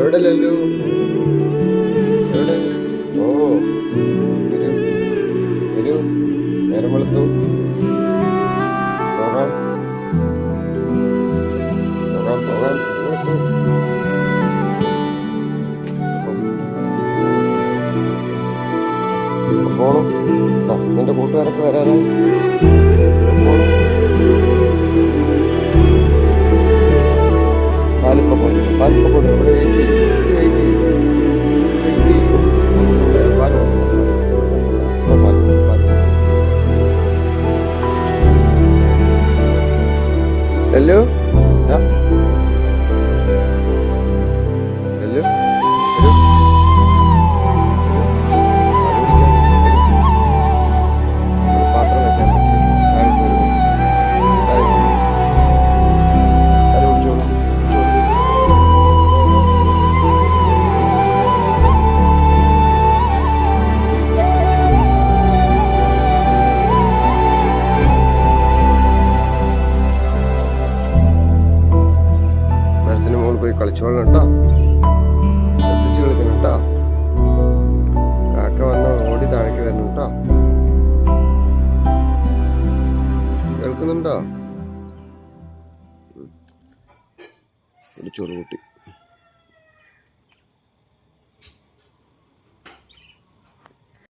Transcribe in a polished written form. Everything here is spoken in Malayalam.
എവിടെ ലല്ലു? എവിടെ? ഓ, വരൂ വരൂ, നേരം വെളുത്തു. പോകാം പോകാം പോകാം, വെളുത്തു. പോണം. നിന്റെ കൂട്ടുകാരൊക്കെ വരാനായി. പോണം. പാലിപ്പ കൊണ്ട് ഇവിടെ വെയിറ്റ് ചെയ്യും, വെയിറ്റ് ചെയ്യും, വെയിറ്റ് ചെയ്യും. പാല് ലല്ലു, ലല്ലു, പാത്രം വെക്കാൻ പോയി കളിച്ചോളണം കേട്ടോ. ശ്രദ്ധിച്ച് കളിക്കണം കേട്ടോ. കാക്ക വന്ന് ഓടി താഴേക്ക് വരണം കേട്ടോ. കേൾക്കുന്നുണ്ടോ? ഒരു ചൊറു കുട്ടി.